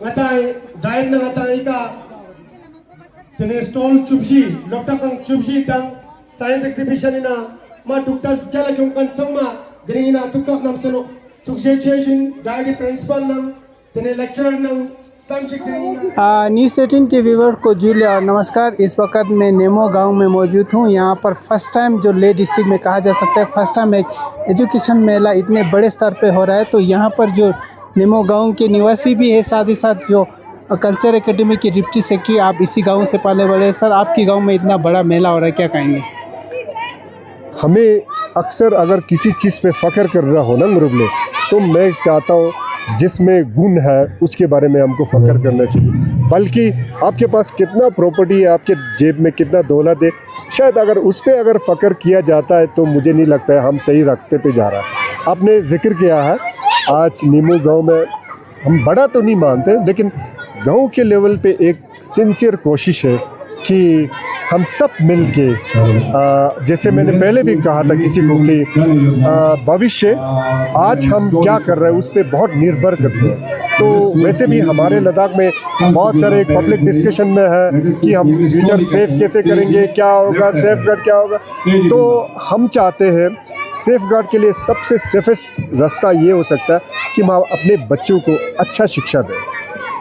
ngatai dain na ngatai ka tene stall chubji lokta kang chubji tang science exhibition ina ma tuktas kala kyung kan sangma grina tukak nam sano tukje chejin daidi principal nam tene lecturer nam news 18 के viewer को Julia नमस्कार। इस वक्त मैं Nemo गांव में मौजूद हूं। यहां पर फर्स्ट टाइम जो ले डिस्ट्रिक्ट में कहा जा सकता है फर्स्ट टाइम एक एजुकेशन मेला इतने बड़े स्तर पे हो रहा है। तो यहां पर जो नेमो गांव के निवासी भी है, साथ ही साथ जो कल्चर एकेडमी के डिप्टी सेक्रेटरी, आप इसी गाँव से पाले बड़े हैं। सर, आपके गाँव में इतना बड़ा मेला हो रहा है, क्या कहेंगे? हमें अक्सर अगर किसी चीज़ पे फ़ख्र कर रहा हो ना मुरब्बले, तो मैं चाहता हूँ जिसमें गुण है उसके बारे में हमको फ़ख्र करना चाहिए। बल्कि आपके पास कितना प्रॉपर्टी है, आपके जेब में कितना दौलत है, शायद अगर उस पर अगर फ़ख्र किया जाता है तो मुझे नहीं लगता है हम सही रास्ते पे जा रहा है। आपने जिक्र किया है आज नीमू गांव में, हम बड़ा तो नहीं मानते लेकिन गांव के लेवल पे एक सिंसियर कोशिश है कि हम सब मिल के जैसे मैंने पहले भी कहा था किसी को कि भविष्य आज हम क्या कर रहे हैं उस पर बहुत निर्भर करते हैं। तो वैसे भी हमारे लद्दाख में बहुत सारे पब्लिक डिस्कशन में है कि हम फ्यूचर सेफ कैसे करेंगे, क्या होगा, सेफ गार्ड क्या होगा। तो हम चाहते हैं सेफ गार्ड के लिए सबसे सेफेस्ट रास्ता ये हो सकता है कि हम अपने बच्चों को अच्छा शिक्षा दें,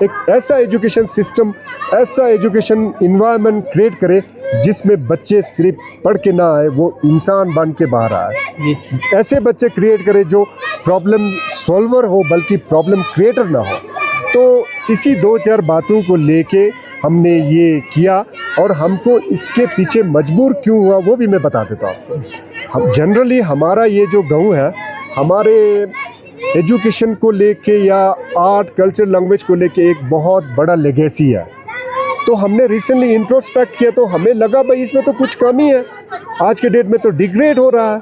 एक ऐसा एजुकेशन सिस्टम, ऐसा एजुकेशन इन्वायरमेंट क्रिएट करे जिसमें बच्चे सिर्फ पढ़ के ना आए, वो इंसान बन के बाहर आए। ऐसे बच्चे क्रिएट करे जो प्रॉब्लम सॉल्वर हो बल्कि प्रॉब्लम क्रिएटर ना हो। तो इसी 2-4 बातों को लेके हमने ये किया और हमको इसके पीछे मजबूर क्यों हुआ वो भी मैं बता देता हूँ आपको। हम जनरली हमारा ये जो गाँव है, हमारे एजुकेशन को लेके या आर्ट कल्चर लैंग्वेज को लेके एक बहुत बड़ा लेगेसी है। तो हमने रिसेंटली इंट्रोस्पेक्ट किया तो हमें लगा भाई इसमें तो कुछ कमी है, आज के डेट में तो डिग्रेड हो रहा है।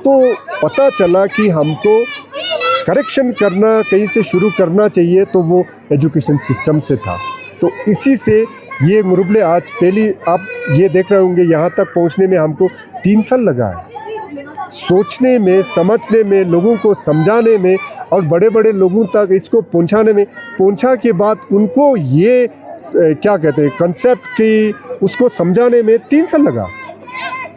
तो पता चला कि हमको करेक्शन करना कहीं से शुरू करना चाहिए, तो वो एजुकेशन सिस्टम से था। तो इसी से ये मुरब्बले आज पहली आप ये देख रहे होंगे यहाँ तक पहुँचने में हमको 3 साल लगा है, सोचने में, समझने में, लोगों को समझाने में और बड़े बड़े लोगों तक इसको पहुंचाने में। पहुंचा के बाद उनको ये क्या कहते हैं कंसेप्ट की उसको समझाने में 3 साल लगा।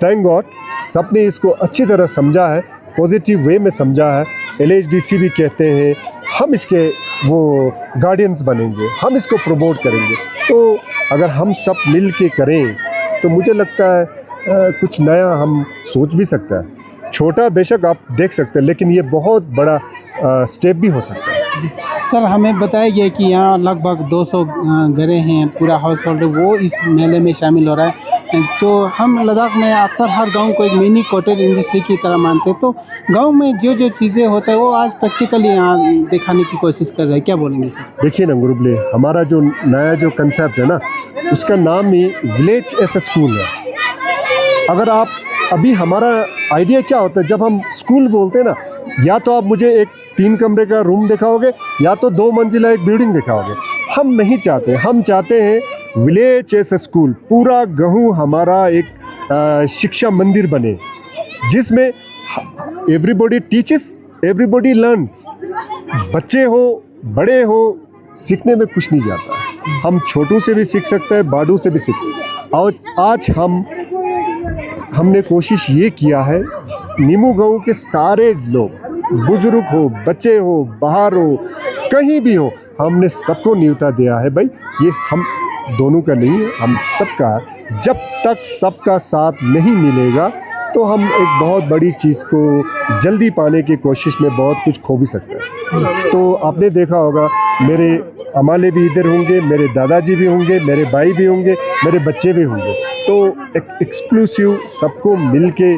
थैंक गॉड सबने इसको अच्छी तरह समझा है, पॉजिटिव वे में समझा है। LHDC भी कहते हैं हम इसके वो गार्डियंस बनेंगे, हम इसको प्रमोट करेंगे। तो अगर हम सब मिल के करें तो मुझे लगता है कुछ नया हम सोच भी सकता है। छोटा बेशक आप देख सकते हैं लेकिन ये बहुत बड़ा स्टेप भी हो सकता है। सर, हमें बताया गया कि यहाँ लगभग 200 घरें हैं, पूरा हाउस होल्ड वो इस मेले में शामिल हो रहा है। तो हम लद्दाख में अक्सर हर गांव को एक मिनी कॉटेज इंडस्ट्री की तरह मानते हैं। तो गांव में जो जो चीज़ें होता है वो आज प्रैक्टिकली यहाँ दिखाने की कोशिश कर रहे हैं, क्या बोलेंगे सर? देखिए ना मुरब्बले, हमारा जो नया जो कंसेप्ट है ना उसका नाम ही विलेज एस ए स्कूल है। अगर आप अभी हमारा आइडिया क्या होता है जब हम स्कूल बोलते हैं ना, या तो आप मुझे एक 3 कमरे का रूम दिखाओगे या तो 2 मंजिला एक बिल्डिंग दिखाओगे। हम नहीं चाहते, हम चाहते हैं विलेज एस ए स्कूल, पूरा गाँव हमारा एक शिक्षा मंदिर बने जिसमें एवरीबॉडी टीचेस, एवरीबॉडी लर्न्स। बच्चे हो बड़े हो, सीखने में कुछ नहीं जाता है। हम छोटों से भी सीख सकते हैं, बड़ों से भी सीख। आज हमने कोशिश ये किया है नीमू गाँव के सारे लोग, बुजुर्ग हो, बच्चे हो, बाहर हो, कहीं भी हो, हमने सबको न्योता दिया है भाई ये हम दोनों का नहीं है, हम सबका है। जब तक सबका साथ नहीं मिलेगा तो हम एक बहुत बड़ी चीज़ को जल्दी पाने की कोशिश में बहुत कुछ खो भी सकते हैं। तो आपने देखा होगा मेरे अमाले भी इधर होंगे, मेरे दादाजी भी होंगे, मेरे भाई भी होंगे, मेरे बच्चे भी होंगे। तो एक एक्सक्लूसिव सबको मिल के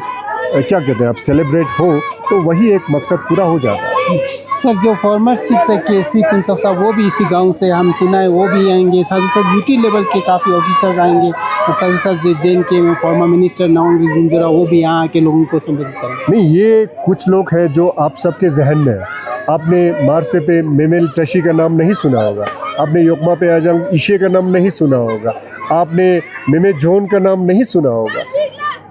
क्या कहते हैं आप सेलिब्रेट हो तो वही एक मकसद पूरा हो जाता है। सर जो फॉर्मर चीफ सेक्रेटरी सी कुंचक साहब वो भी इसी गांव से हम सुना है वो भी आएंगे, साथ ही साथ यूटी लेवल के काफ़ी ऑफिसर्स आएंगे और साथ ही साथ JNK में फॉर्मर मिनिस्टर नवांग जिंजरा वो भी यहाँ आके लोगों को संबोधित करेंगे। नहीं, ये कुछ लोग हैं जो आप सबके जहन में है। आपने मार्से पे मेमेल टशी का नाम नहीं सुना होगा, आपने योकमा पे आजम ईशे का नाम नहीं सुना होगा, आपने मेमे जोन का नाम नहीं सुना होगा।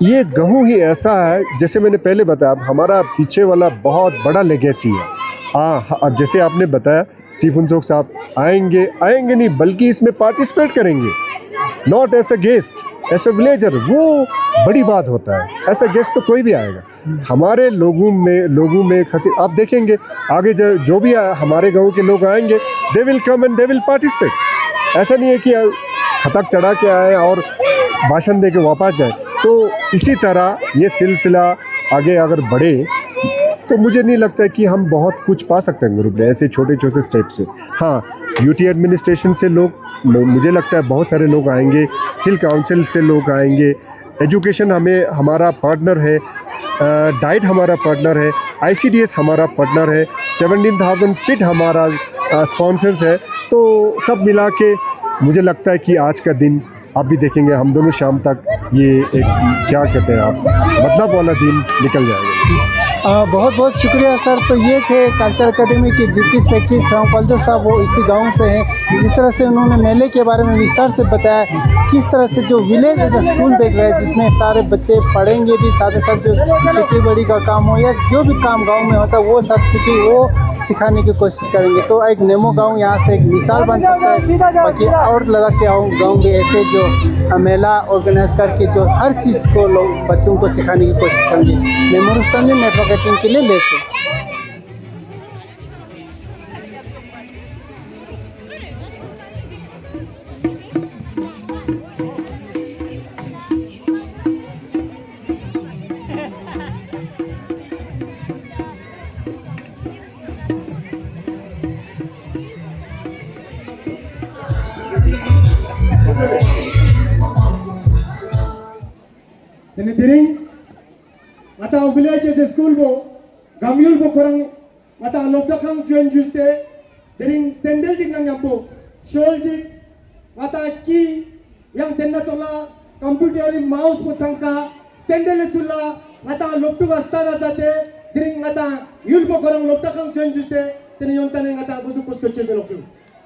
ये गेहूँ ही ऐसा है, जैसे मैंने पहले बताया, हमारा पीछे वाला बहुत बड़ा लेगेसी है। अब जैसे आपने बताया सी फुनचोक साहब आएंगे नहीं बल्कि इसमें पार्टिसिपेट करेंगे, not as a guest, as a villager. वो बड़ी बात होता है, ऐसा गेस्ट तो कोई भी आएगा। हमारे लोगों में खसी आप देखेंगे आगे जो भी हमारे गांव के लोग आएंगे, they will come and they will participate. ऐसा नहीं है कि खतक चढ़ा के आए और भाषण दे के वापस जाए। तो इसी तरह ये सिलसिला आगे अगर बढ़े तो मुझे नहीं लगता कि हम बहुत कुछ पा सकते हैं ग्रुप में ऐसे छोटे छोटे स्टेप से। हाँ, यूटी एडमिनिस्ट्रेशन से लोग, मुझे लगता है बहुत सारे लोग आएंगे, हिल काउंसिल से लोग आएंगे, एजुकेशन हमारा पार्टनर है, डाइट हमारा पार्टनर है, ICDS हमारा पार्टनर है, 17,000 फीट हमारा स्पॉन्सर्स है। तो सब मिला के मुझे लगता है कि आज का दिन आप भी देखेंगे, हम दोनों शाम तक ये एक क्या कहते हैं आप मतलब वाला दिन निकल जाएगा। बहुत बहुत शुक्रिया सर। तो ये थे कल्चर अकेडमी के डिप्टी सेक्रेटरी श्यामपाल साहब, वो इसी गांव से हैं। जिस तरह से उन्होंने मेले के बारे में विस्तार से बताया, किस तरह से जो विलेज एज स्कूल देख रहे हैं जिसमें सारे बच्चे पढ़ेंगे भी, साथ ही साथ जो खेती बाड़ी का काम हो या जो भी काम गाँव में होता है वो सब सीखे, वो सिखाने की कोशिश करेंगे। तो एक नेमो गांव यहाँ से एक मिसाल बन सकता है। बाकी और लगा के गाँव में ऐसे जो मेला ऑर्गेनाइज करके जो हर चीज़ को लोग बच्चों को सिखाने की कोशिश करेंगे। मैं मुरुस्तानी नेटवर्क के लिए ले से। Teni diring mata village school bo gamyul bo korang mata lofta kang join juste diring stendel jik nang yambo shol jik mata ki yang tenna tola computer mouse po changka stendel chula mata loftu asta da jate diring mata yul bo korang lofta kang join juste teni yontane mata busu kusko chese loftu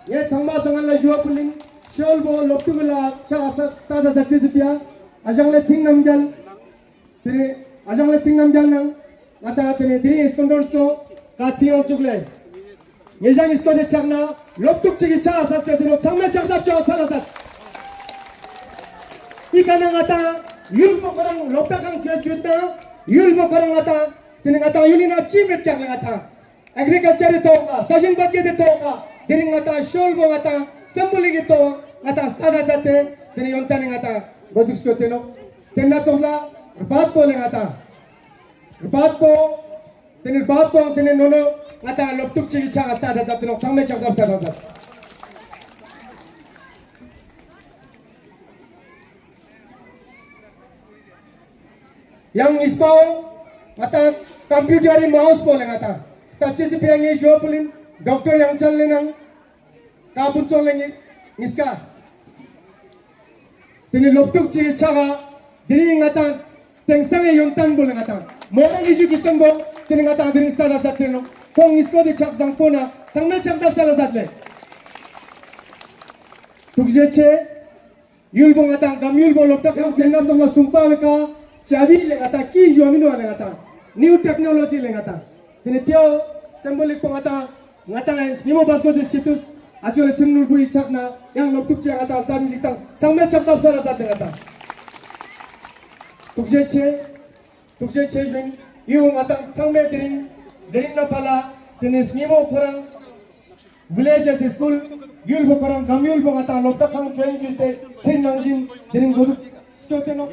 ye changma sangal la jua puling shol bo loftu la cha asta da jate jipya ajang le ching namjal tene ajang le ching namjal nang mata tene diri iskondor so ka chiang chukle yejang isko de chagna loptuk chigi cha asat chesino changme chagdap cho salasat ikana ngata yul bo korang lopta kang chutna yul bo korang ngata tene ngata yulina chimet kya ngata agriculture to ka sajing bagge de to ka diri ngata shol bo ngata sambuli ge to ngata stada jate tene yontane ngata gojuk sto teno tenna chogla बात बोले आता बात को तेने नोनो आता लपटुक चिकी चा आता दा जाते नो चांगले चांगले आता दा जाते yang ispao आता कंप्यूटर माउस बोले आता स्टच्चे से पेंगे जो पुलिन डॉक्टर yang चलने नंग कापुन चलेंगे इसका तेने लपटुक चिकी चा का दिनी आता tengsange yontan boleh ngata moral education bo tene ngata adrin sta da zateno kong isko de chak sang pona sangme chak da chala zatle tukje che yul bo ngata gam yul bo lokta kham chenna changla sumpa ka chabi le ngata ki yomino le ngata new technology le ngata tene tio symbolic po ngata nimo basko de chitus ajole chimnul bui chakna yang loktuk che ngata sari jitang sangme chak da chala zatle ngata tukje che jun yu matang sangme diring na pala tenis nimo korang villages school yul bo korang gamyul bo ngata lokta sang join juste sin nangjin diring gozuk skyote no